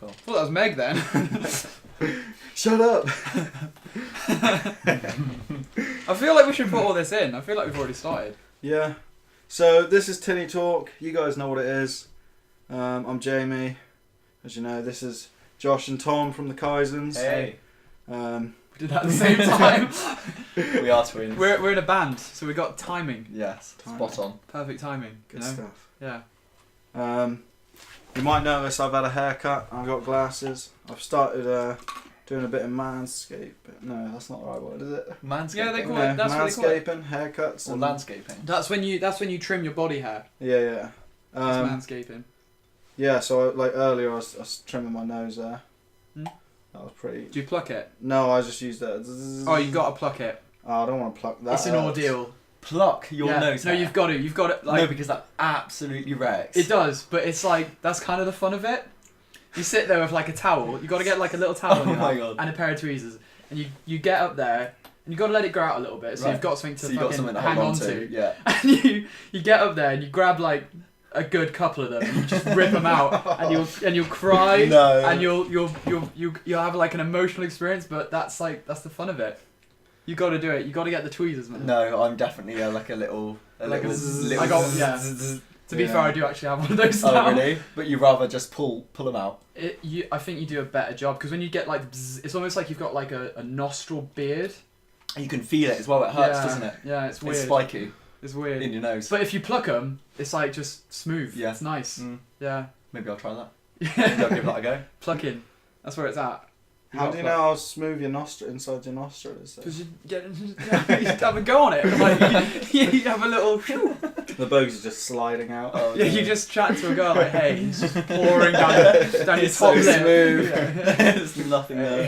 cool. I thought that was Meg then. Shut up. I feel like we should put all this in. I feel like we've already started. Yeah. So this is Tinnie Talk. You guys know what it is. I'm Jamie. As you know, this is Josh and Tom from the Kaizens. Hey. We did that at the same time. We are twins. We're in a band, so we got timing. Yes, Timing. spot on. Perfect timing. Good you know? stuff. Yeah. You might notice I've had a haircut. I've got glasses. I've started doing a bit of manscaping. No, that's not the right word, is it? Manscaping. Yeah, they call it. That's what they call it. Manscaping, haircuts, Or and landscaping. That's when you trim your body hair. yeah. That's manscaping. Yeah. So like earlier, I was trimming my nose there. Hmm? That was pretty. Do you pluck it? No, I just used that. Oh, you got to pluck it. Oh, I don't want to pluck that. It's an ordeal. Pluck your nose No, hair. you've got to. You've got to. Like, no, because that absolutely wrecks. it does, but it's like that's kind of the fun of it. You sit there with like a towel. You got to get like a little towel Oh in my your hand God. and a pair of tweezers, and you get up there and you got to let it grow out a little bit. So Right. you've got something to so you got fucking something to hang hold on on to. Yeah. And you get up there and you grab like a good couple of them and you just rip them out and you'll cry No. and you'll have like an emotional experience, but that's the fun of it. You got to do it. You got to get the tweezers, man. No, I'm definitely like a little. Like a little, zzz. I got- yeah. To be Yeah. fair, I do actually have one of those Oh now. really? But you rather just pull them out. I think you do a better job because when you get like bzz, it's almost like you've got like a nostril beard. And you can feel it as well. It hurts, Yeah. doesn't it? Yeah, it's weird. It's spiky It's weird. in your nose. But if you pluck them, it's like just smooth. Yeah. It's nice. Mm, Yeah. maybe I'll try that. Maybe I'll give that a go. Plucking. That's where it's at. How do you know how smooth your nostril inside your nostril is? Because you have a go on it. Like, you have a little. The bugs are just sliding out. Oh, Yeah, no. you just chat to a girl like, hey, it's just pouring down your It's top so lip. smooth. Yeah. There's nothing there.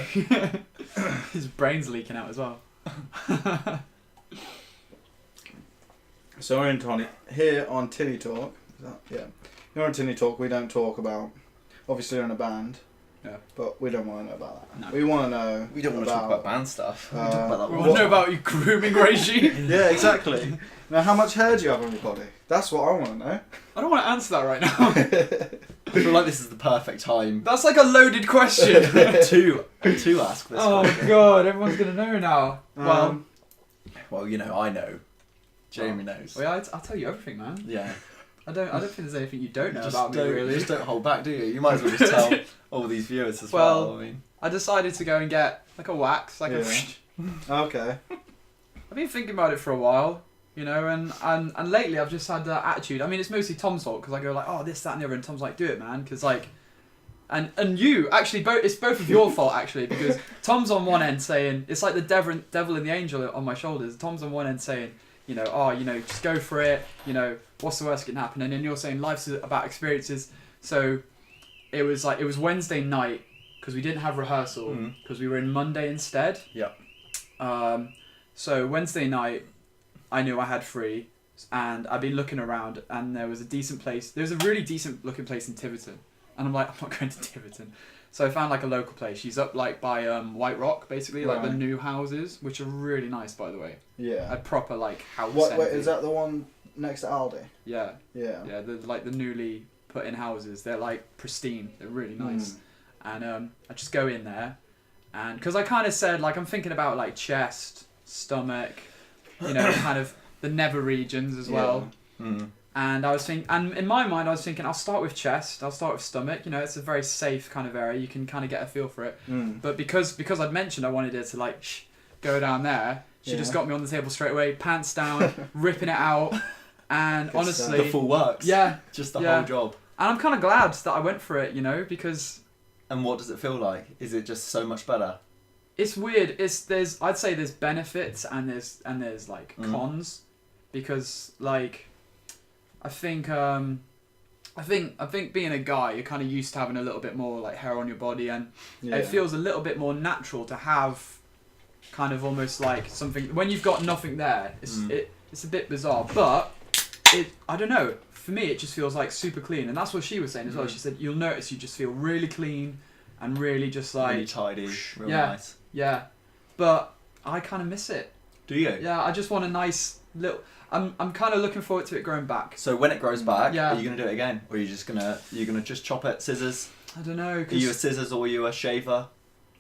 His brain's leaking out as well. So we're in here on Tinnie Talk. Yeah. Here on Tinnie Talk, we don't talk about. Obviously, we're in a band. Yeah. But we don't want to know about that. No. We want to know. We don't want to talk about band stuff. We talk about that We one. want to know about your grooming regime. Yeah, exactly. Now, how much hair do you have on your body? That's what I want to know. I don't want to answer that right now. I feel like this is the perfect time That's like a loaded question. to ask this Oh question. god, everyone's gonna know now. Well, you know, I know. Jamie knows. Well, I'll tell you everything, man. Yeah. I don't think there's anything you don't know Just about me, don't, really. just don't hold back, do you? You might as well just tell all these viewers as Well, well. I mean, I decided to go and get like a wax, like Yeah. Okay. I've been thinking about it for a while, you know, and lately I've just had that attitude. I mean, it's mostly Tom's fault because I go like, oh, this, that, and the other, and Tom's like, do it, man, because like, and you actually it's both of your fault actually because Tom's on one end saying it's like the devil and the angel on my shoulders. Tom's on one end saying, you know, oh, you know, just go for it. You know, what's the worst that can happen? And then you're saying life's about experiences. So it was Wednesday night because we didn't have rehearsal because we were in Monday instead. Yep. So Wednesday night, I knew I had free, and I'd been looking around, and there was a decent place. There was a really decent looking place in Tiverton, and I'm like, I'm not going to Tiverton. So I found like a local place. She's up like by White Rock, basically, like the Right. new houses, which are really nice, by the way. Yeah. A proper like house. Wait, envy. is that the one next to Aldi? Yeah, Yeah. yeah. The newly put in houses. They're like pristine. They're really nice. And I just go in there, and because I kind of said like I'm thinking about like chest, stomach, you know, kind of the nether regions as well. Mm. And I was thinking, and in my mind, I was thinking, I'll start with chest, I'll start with stomach. You know, it's a very safe kind of area. You can kind of get a feel for it. But because I'd mentioned I wanted it to like go down there, she just got me on the table straight away, pants down, ripping it out, and Good honestly, The full works. yeah, Just the Yeah. whole job. and I'm kind of glad that I went for it. You know, because And what does it feel like? Is it just so much better? it's weird. I'd say there's benefits and there's like cons, because like I think being a guy, you're kind of used to having a little bit more like hair on your body, and it feels a little bit more natural to have kind of almost like something when you've got nothing there. It's a bit bizarre, but I don't know. For me, it just feels like super clean, and that's what she was saying as well. She said you'll notice you just feel really clean and really just like Really tidy, real yeah. nice. yeah. But I kind of miss it. Do you? Yeah, I just want a nice little. I'm kind of looking forward to it growing back. So when it grows back, Yeah. are you gonna do it again, or are you gonna just chop it, scissors? I don't know. Are you a scissors or are you a shaver?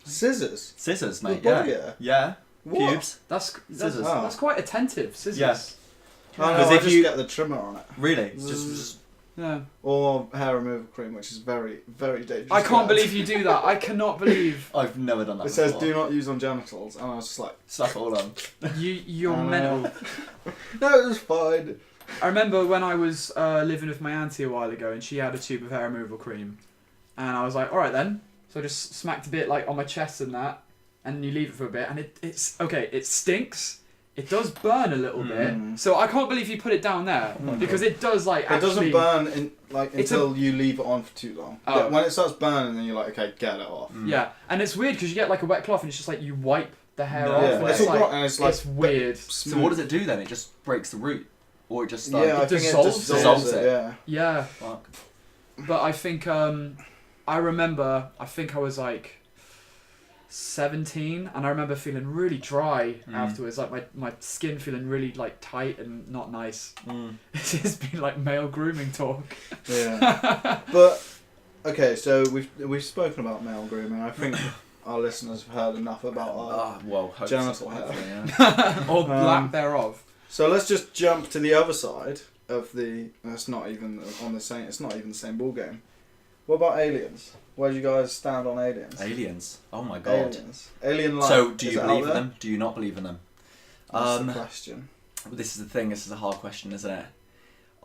Scissors? Scissors, mate. With Yeah. body hair? Yeah. What? Pubes. That's Scissors. Oh. that's quite attentive. Scissors. Yes. Oh, no, Because I if just you- get the trimmer on it. Really? Just Yeah. Or hair removal cream, which is very, very dangerous. I can't to add. believe you do that. I cannot believe I've never done that. It says before. do not use on genitals, and I was just like, Slap it all on. you're I know. mental. no, it was fine. I remember when I was living with my auntie a while ago, and she had a tube of hair removal cream, and I was like, all right then. So I just smacked a bit like on my chest and that, and you leave it for a bit, and it's okay. It stinks. It does burn a little bit. So I can't believe you put it down there because it does like. It doesn't burn until you leave it on for too long. Oh. When it starts burning, then you're like, okay, get it off. Yeah, and it's weird because you get like a wet cloth, and it's just like you wipe the hair No off. way. and It's it's all like, got, and it's like it's weird. So what does it do then? It just breaks the root, or it just like Yeah, I think it dissolves dissolves it. it. Yeah. Yeah, fuck. but I think I remember. I think I was like 17, and I remember feeling really dry afterwards. Like my skin feeling really like tight and not nice. This has been like male grooming talk. Yeah. But okay, so we've spoken about male grooming. I think our listeners have heard enough about our. Well, hopefully, Genital hair. hopefully, yeah. Or lack thereof. So let's just jump to the other side of the. That's not even on the same. It's not even the same ball game. What about aliens? Where do you guys stand on aliens? Aliens. Oh my god. Aliens. Alien life. So, do Is you it out believe in there? them? Do you not believe in them? That's the question. This is the thing. This is a hard question, isn't it?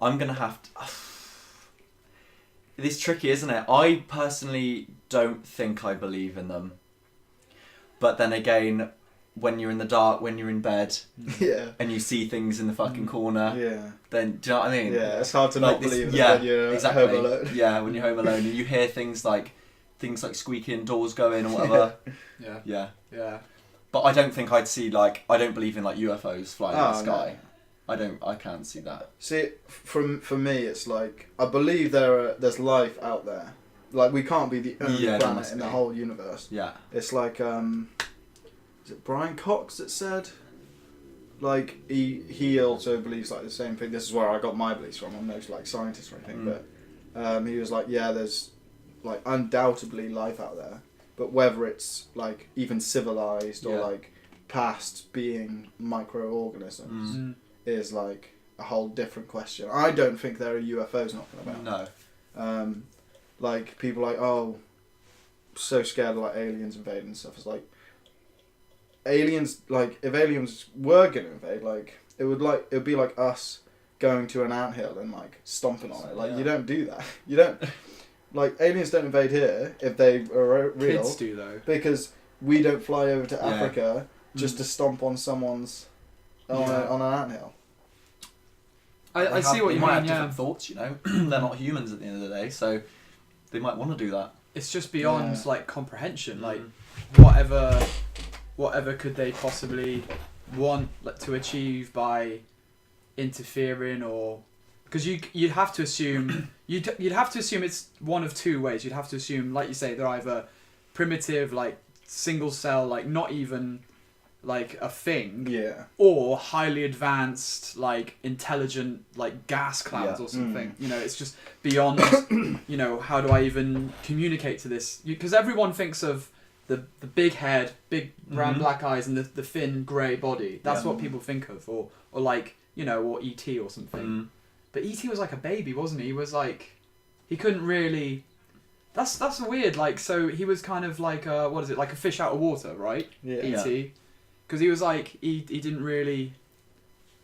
I'm gonna have to. It is tricky, isn't it? I personally don't think I believe in them. But then again, when you're in the dark, when you're in bed, Yeah. and you see things in the fucking corner, Yeah. then do you know what I mean? Yeah. It's hard to Like not this- believe yeah, it when you're exactly. home alone. Yeah, when you're home alone and you hear things like squeaking, doors going or whatever. Yeah. Yeah. Yeah. But I don't think I'd see like I don't believe in like UFOs flying in the Oh, sky. I can't see that. See, for me, it's like I believe there's life out there. Like we can't be the only Yeah, there planet must in the be. whole universe. Yeah. It's like is it Brian Cox that said? Like he also believes like the same thing. This is where I got my beliefs from. I'm no like scientist or anything, but he was like, yeah, there's like undoubtedly life out there, but whether it's like even civilized or Yeah. like past being microorganisms is like a whole different question. I don't think there are UFOs knocking about. No. Like people like, oh, so scared of like aliens invading and stuff. It's like aliens, like if aliens were gonna invade, like it would be like us going to an anthill and like stomping on it. Like you don't do that. You don't. Like aliens don't invade here if they are real. Kids do though. Because we don't fly over to Yeah. Africa just to stomp on someone's on an anthill. I see what you might mean. have Yeah. different thoughts, you know. They're not humans at the end of the day, so they might want to do that. It's just beyond Yeah. like comprehension. Like Mm. whatever could they possibly want like, to achieve by interfering, or because you'd have to assume you'd have to assume it's one of two ways. You'd have to assume, like you say, they're either primitive, like single cell, like not even like a thing, Yeah. or highly advanced, like intelligent, like gas clouds Yeah. or something. You know, it's just beyond. You know, how do I even communicate to this? Because everyone thinks of the big head, big brown black eyes, and the thin grey body. That's what people think of, or like or E.T. or something. But E.T. was like a baby, wasn't he? He was like, he couldn't really. That's weird. Like, so he was kind of like what is it? Like a fish out of water, right? Yeah. E.T. Because he was like he didn't really.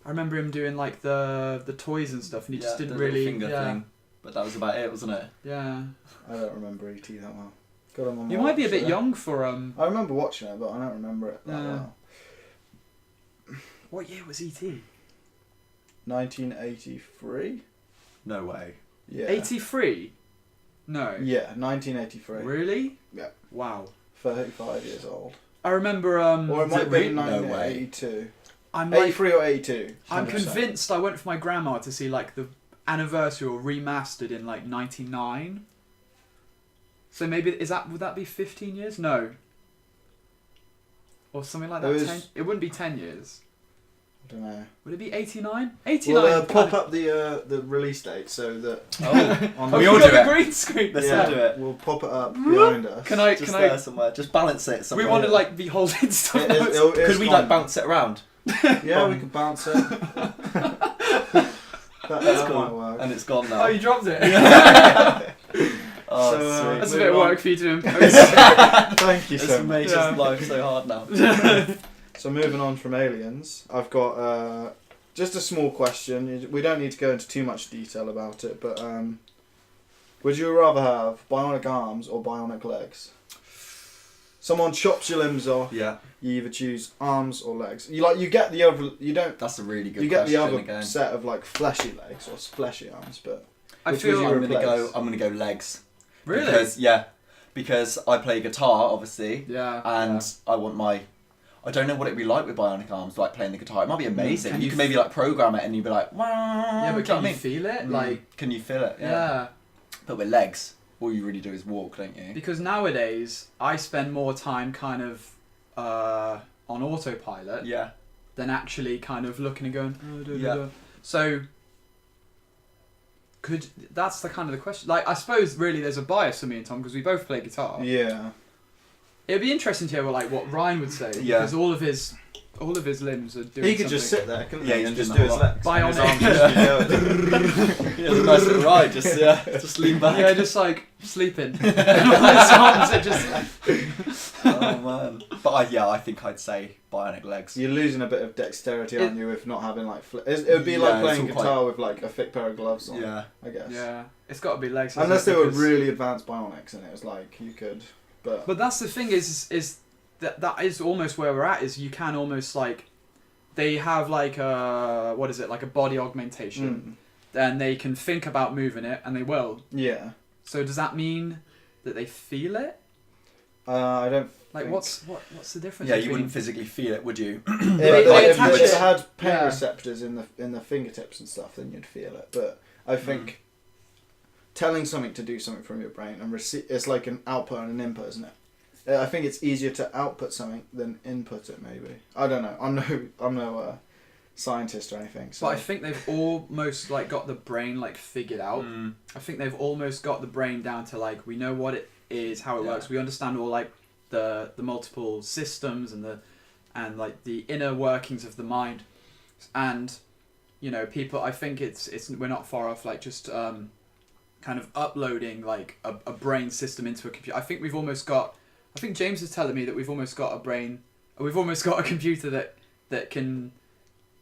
I remember him doing like the toys and stuff, and he just the didn't little really. finger thing. But that was about it, wasn't it? Yeah. I don't remember E.T. that well. Got him on You my might be a watch bit there. young for I remember watching it, but I don't remember it that Yeah. well. What year was E.T.? 1983. No way. Yeah. 83? No. Yeah, 1983. Really? Yeah. Wow. 35 years old. I remember. Or it might have been really? No way. 1982. I'm like, 83 or 82. I'm 100%. convinced I went for my grandma to see like the anniversary or remastered in like 99. So maybe would that be 15 years? No. Or something like that. It was- 10, it wouldn't be 10 years. I don't know. Would it be 89? 89. We'll pop up the release date so that on we the, all We've do got it. the green screen. Let's yeah, all do it. we'll pop it up behind us. Can I? Just Can there I? somewhere. Just balance it We somewhere. want to like be holding stuff. It is- up. it's Could we gone. like bounce it around? Yeah, we can bounce it. that cool. might work. And it's gone now. Oh, you dropped it. Oh, So, sweet. That's a Moving bit of on. work for you to impose. Thank you This so much. makes Yeah. life so hard now. So moving on from aliens, I've got just a small question. We don't need to go into too much detail about it, but would you rather have bionic arms or bionic legs? Someone chops your limbs off. Yeah, You either choose arms or legs. You get the other. You don't. that's a really good You get question the other again. set of like fleshy legs or fleshy arms, but I Which feel. would you I'm replace? gonna go legs. Really? Because I play guitar, obviously, Yeah. and I want my. I don't know what it'd be like with bionic arms, like playing the guitar. It might be amazing. Can You you can maybe like program it, and you'd be like, wow. Yeah, but do you know can what I you mean? feel it? Mm. Like, Can you feel it? yeah. But with legs, all you really do is walk, don't you? Because nowadays I spend more time kind of on autopilot Yeah. than actually kind of looking and going. Oh, da, da, Yeah. da. So. That's the kind of the question. Like, I suppose really there's a bias for me and Tom because we both play guitar. yeah. It'd be interesting to hear what Ryan would say Yeah. because all of his limbs are doing. He could just something. sit there, couldn't Yeah, he, he's and just doing do the his whole legs. Bionic. And his arms just be Yeah, the nice little ride, just lean back. Yeah, just like sleeping. And all his arms are just. Oh man. But I think I'd say bionic legs. You're losing a bit of dexterity, aren't you, with not having like. It would be Yeah, like it's playing all quite- guitar with like a thick pair of gloves on. Yeah. I guess. Yeah, it's got to be legs. hasn't Unless it? they were Because- really advanced bionics, and it was like you could, but. But that's the thing is that is almost where we're at. Is you can almost like, they have like a what is it like a body augmentation, and they can think about moving it, and they will. Yeah. So does that mean that they feel it? I don't. Like think- what's the difference? Yeah, you between- wouldn't physically feel it, would you? They If attach it it. had pain Yeah. receptors in the fingertips and stuff, then you'd feel it. But I think telling something to do something from your brain and it's like an output and an input, isn't it? I think it's easier to output something than input it. Maybe I don't know. I'm no scientist or anything. So. But I think they've almost like got the brain like figured out. I think they've almost got the brain down to like we know what it is, how it Yeah. works. We understand all like the multiple systems and like the inner workings of the mind. And you know, people. I think it's we're not far off like just kind of uploading like a brain system into a computer. I think we've almost got. I think James is telling me that we've almost got a brain. We've almost got a computer that can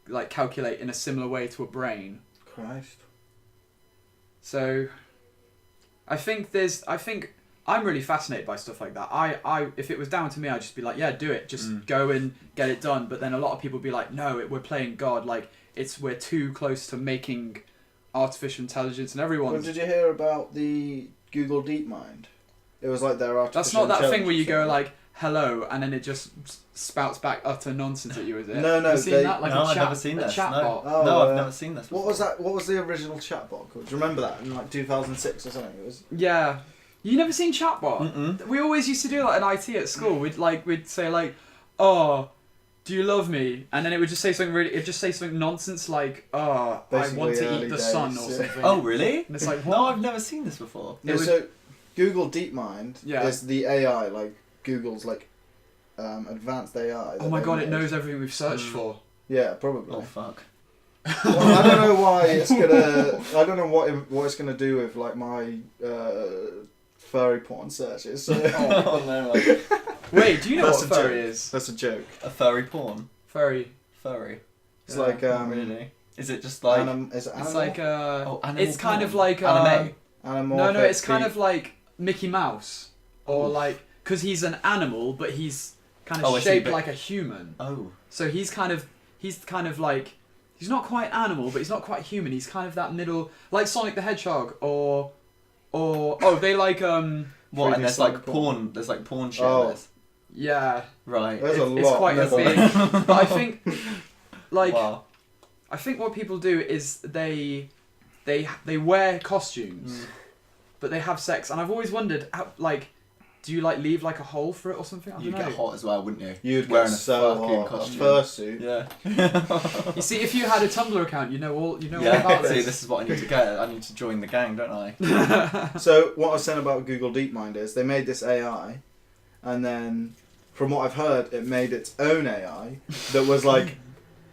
like calculate in a similar way to a brain. Christ. So I think I'm really fascinated by stuff like that. I if it was down to me, I'd just be like, yeah, do it. Just go and get it done. But then a lot of people would be like, no, we're playing God. Like we're too close to making artificial intelligence, and Well, everyone's. did you hear about the Google DeepMind? It was like their artificial. That's not that thing where you go intelligence like hello and then it just spouts back utter nonsense at you, is it? No, Have you seen that? Like no, a I've chat, never seen a this. chatbot. No, Oh, no, I've uh, never seen this. What was that? What was the original chatbot called? Do you remember that in like 2006 or something? It was. Yeah. You never seen chatbot? Mm-mm. We always used to do that in IT at school. We'd say like, "Oh, do you love me?" And then it would just say something it'd just say something nonsense like, "Oh, Basically I want to early eat the days, sun" or yeah. something. Oh, really? And it's like, No, what? I've never seen this before. No, It was- so Google DeepMind Yeah. is the AI, like Google's like advanced AI. Oh my that god, they it made. knows everything we've searched for. Yeah, probably. Oh fuck. Well, I don't know why it's gonna. I don't know what it's gonna do with like my furry porn searches. So. Oh no, like Wait, do you know That's what a furry joke. is? That's a joke. a furry porn. Furry. Furry. It's Yeah, like Not really. Is it just like? is it animal? It's like Oh, animal it's kind porn. of like Anime. Anamorphic no, it's kind feet. of like Mickey Mouse or Oof. like because he's an animal, but he's kind of Oh, I see, shaped but- like a human. Oh. So he's kind of like he's not quite animal, but he's not quite human. He's kind of that middle, like Sonic the Hedgehog or they like What? 3D And there's Sonic like porn. porn. There's like porn shit. Oh. in this. yeah. Right. There's a It's lot. quite a There's thing. But I think like Wow. I think what people do is they wear costumes, but they have sex, and I've always wondered how, like. do you like leave like a hole for it or something? I don't You'd know. get hot as well, wouldn't you? You'd Wearing get a so fucking hot. costume. A fursuit. Yeah. You see, if you had a Tumblr account, you know all Yeah. about See, this. this is what I need to get. I need to join the gang, don't I? So what I was saying about Google DeepMind is they made this AI, and then from what I've heard, it made its own AI that was like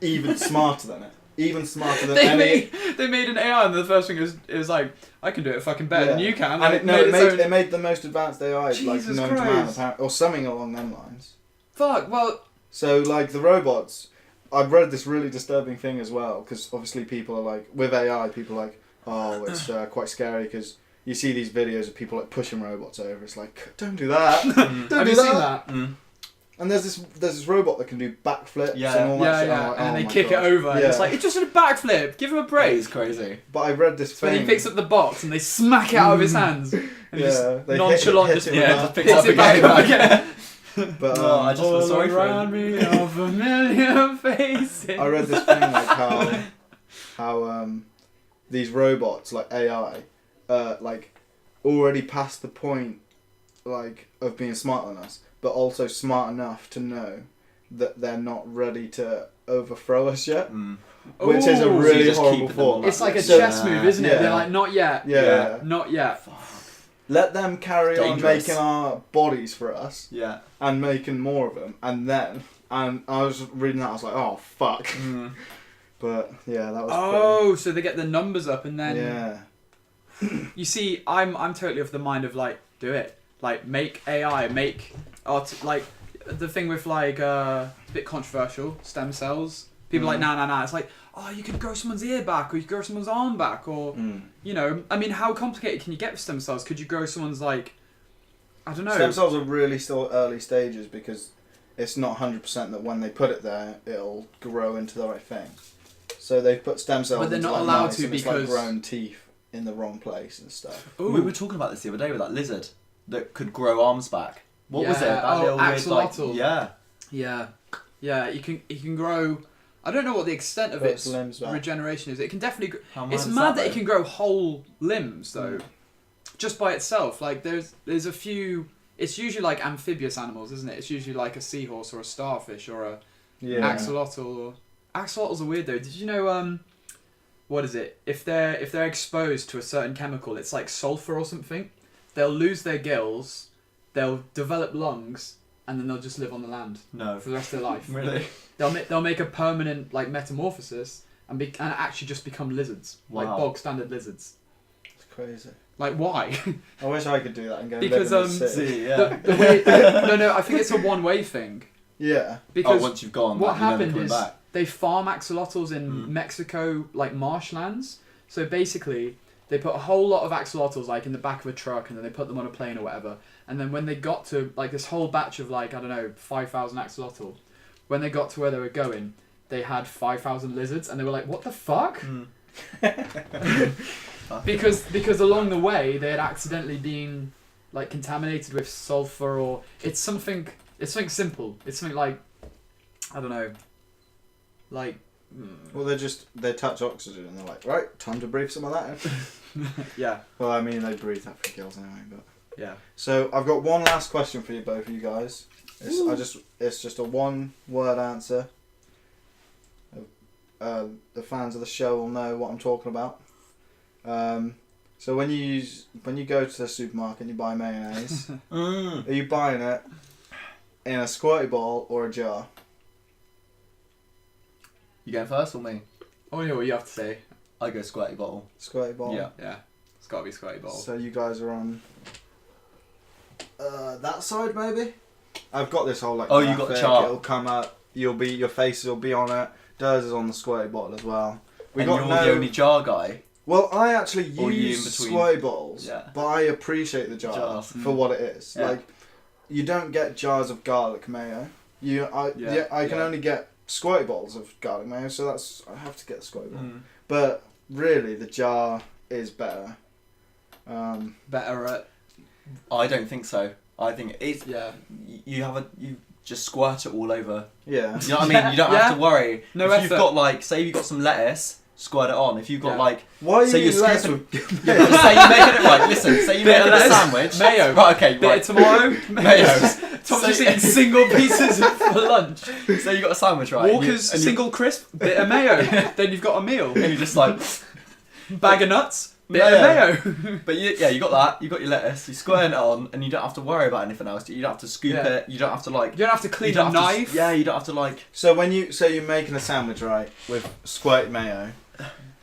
even smarter than it. Even smarter than any. They made an AI, and the first thing was like, I can do it fucking better than Yeah. you can. And Like, it made, own- it made the most advanced AI like Jesus known to man, Christ. apparently, or something along them lines. Fuck. Well, So like the robots, I've read this really disturbing thing as well, because obviously people are like, with AI, people are like, oh, it's quite scary because you see these videos of people like pushing robots over. It's like, don't do that. Don't have do you that. seen that? Mm. And there's this robot that can do backflips Yeah. and all that Yeah, shit. yeah. I'm like, And oh they my kick God. it over. And Yeah. it's like, it's just a backflip. Give him a break. It's crazy. But I read this When thing. he picks up the box and they smack it out of his hands. And he Yeah, just they nonchalant hit just it with Yeah, that. just pick hits up it back again. up again. But No, I just feel All sorry for around him. me are familiar faces. I read this thing like how these robots like AI like already past the point like of being smarter than us, but also smart enough to know that they're not ready to overthrow us yet, Mm. which is a Ooh. So you really just horrible keep them on thought. that It's like a So- chess move, isn't it? Yeah. They're like, not yet. Yeah. Not yet. Let them carry Dangerous. on making our bodies for us Yeah. and making more of them, and I was reading that, I was like, oh fuck. Mm. But yeah, that was Oh, so they get the numbers up and then... yeah. You see, I'm totally of the mind of like, do it. Like, make AI, make art, like the thing with like a bit controversial stem cells. People are like, nah. It's like, oh, you could grow someone's ear back, or you could grow someone's arm back, or you know, I mean, how complicated can you get with stem cells? Could you grow someone's like, I don't know. Stem cells are really still early stages because it's not 100% that when they put it there, it'll grow into the right thing. So they've put stem cells But they're into not like allowed mice to and it's like because- grown teeth in the wrong place and stuff. Ooh. We were talking about this the other day with that lizard that could grow arms back. What was it? Yeah. That Oh, little weird, like, axolotl. yeah. Yeah, you can grow. I don't know what the extent of Put its limbs back. regeneration is. It can definitely. How It's is mad that it though? can grow whole limbs though, just by itself. Like there's a few. It's usually like amphibious animals, isn't it? It's usually like a seahorse or a starfish or a Yeah. axolotl. Axolotls are weird though. Did you know? What is it? If they're exposed to a certain chemical, it's like sulfur or something. They'll lose their gills, they'll develop lungs, and then they'll just live on the land No. for the rest of their life. Really? They'll make a permanent like metamorphosis and actually just become lizards, like Wow. bog standard lizards. It's crazy. Like why? I wish I could do that and go Because, live in the city. See, yeah. the way, no, I think it's a one-way thing. Yeah. Because once you've gone, what like, you're never happened coming is back. they farm axolotls in Mm. Mexico, like marshlands. So basically, they put a whole lot of axolotls like in the back of a truck, and then they put them on a plane or whatever. And then when they got to like this whole batch of like I don't know 5,000 axolotl, when they got to where they were going, they had 5,000 lizards, and they were like, "What the fuck?" because along the way they had accidentally been like contaminated with sulfur, or it's something simple. It's something like I don't know, like. Well, they touch oxygen and they're like, right, time to breathe some of that in. Yeah. Well, I mean, they breathe that for gills anyway, but. Yeah. So I've got one last question for you, both of you guys. It's just a one-word answer. The fans of the show will know what I'm talking about. So when you go to the supermarket and you buy mayonnaise, are you buying it in a squirty bottle or a jar? You going first or me? Oh, yeah, what you have to say. I go squirty bottle. Squirty bottle. Yeah. Yeah. It's got to be squirty bottle. So you guys are on that side, maybe. I've got this whole like. Oh, you got the graphic, chart. It'll come up. Your faces will be on it. Durs is on the squirty bottle as well. And you're the only jar guy. Well, I actually Or you use in between? squirty bottles, Yeah. but I appreciate the jar Jars. for what it is. Yeah. Like, you don't get jars of garlic mayo. I can only get squirty bottles of garlic mayo, so I have to get the squirty bottle. But really, the jar is better. Better at... I don't think so. I think it's Yeah. you just squirt it all over. Yeah. You know what I mean? You don't Yeah. have to worry. No if effort. you've got like, say you've got some lettuce squirt it on. If you've got Yeah. like, Why are So you you're eating lettuce skipping- with yeah, but say you're making it right. Listen, say you're Bit of making a lettuce, sandwich. mayo. Right. Okay. Bit Right. of tomato, Mayo. Tom's So- just eating single pieces for lunch. So you got a sandwich, right? Walker's and you, single crisp, bit of mayo. Then you've got a meal. and you're just like, Bag of nuts, bit Yeah. of mayo. but you got that. You got your lettuce. You squirting it on, and you don't have to worry about anything else. You don't have to scoop Yeah. it. You don't have to like. You don't have to clean you don't a have to- knife. yeah. You don't have to like. So when you say you're making a sandwich, right, with squirted mayo,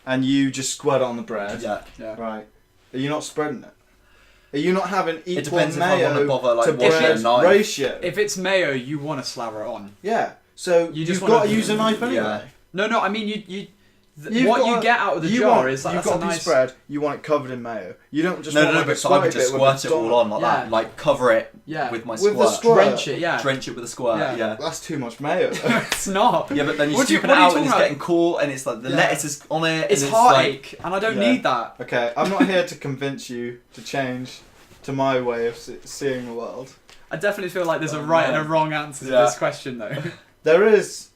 and you just squirt it on the bread, Yeah. Yeah. right? Are you not spreading it? Are you not having equal It depends if I mayo want to bother like to washing a bread knife. ratio? If it's mayo, you want to slather it on. Yeah. So You just you've got wanna- to use a knife anyway. Yeah. No. I mean, You've what you got- get out of the you jar want, is like you've that's got a a piece nice. of bread. You want it covered in mayo. You don't just No, want like a but so I could squirty just bit with squirt it all McDonald's. on like that. Yeah. Like cover it Yeah. with my With the squirt. squirt. Drench it, yeah. Drench it with a squirt. Yeah. Yeah. That's too much mayo. Though. It's not. Yeah, but then you're What do you- scooping what it are you out and talking it's about? getting cool and it's like the Yeah. lettuce is on it. It's and heartache, and I don't Yeah. need that. Okay, I'm not here to convince you to change to my way of seeing the world. I definitely feel like there's a Oh, right and man. a wrong answer to Yeah. this question, though. There is.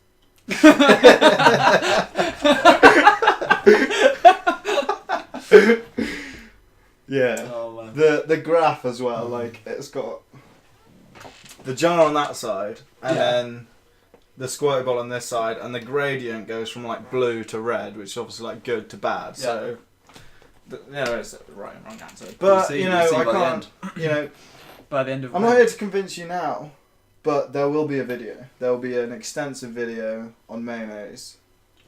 Yeah. Oh man. The graph as well, like it's got the jar on that side, and Yeah. then the squirty bottle on this side, and the gradient goes from like blue to red, which is obviously like good to bad. So there is a right and wrong answer, but see- you we'll know see I by the can't. You know, By the end of I'm not here to convince you now, but there will be a video. There will be an extensive video on mayonnaise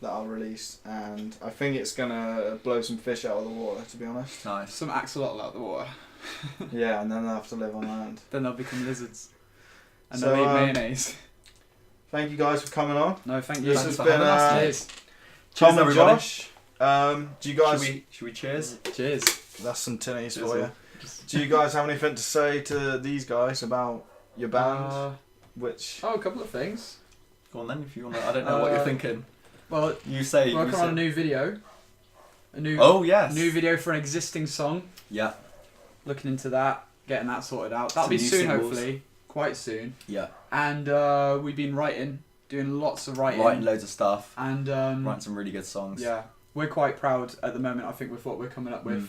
that I'll release, and I think it's gonna blow some fish out of the water. To be honest. Nice. some axolotl out the water, Yeah, and then they'll have to live on land. then they'll become lizards, and So, they'll eat mayonnaise. Thank you guys for coming on. No, thank you. This Thanks has for been having us. Cheers. Tom Cheers, and everybody. Josh. Do you guys? Should we cheers? Cheers. That's some tinnies Cheers, for you. all. Do you guys have anything to say to these guys about your band? Which Oh, a couple of things. Go on then if you want to. I don't know what you're thinking. Well, You say. working you on a say. new video. A new Oh yes. new video for an existing song. Yeah. Looking into that, getting that sorted out. That'll Some be new soon, singles. hopefully. Quite soon. Yeah. And we've been doing lots of writing. Writing loads of stuff. And Writing some really good songs. yeah, we're quite proud at the moment. I think with what we're coming up with. Mm.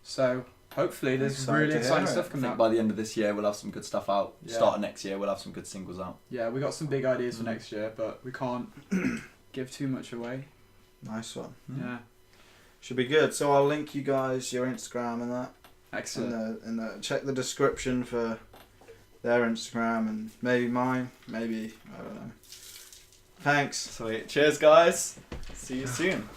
So hopefully there's Excited really to hear exciting it. stuff I coming think up. by the end of this year we'll have some good stuff out. Yeah. Start of next year we'll have some good singles out. Yeah, we got some big ideas for Mm. next year, but we can't give too much away. nice one. Yeah, Should be good. So I'll link you guys your Instagram and that. excellent. Check the description for their Instagram and maybe mine. Maybe I don't know. Thanks. Sweet. Cheers guys. See you soon.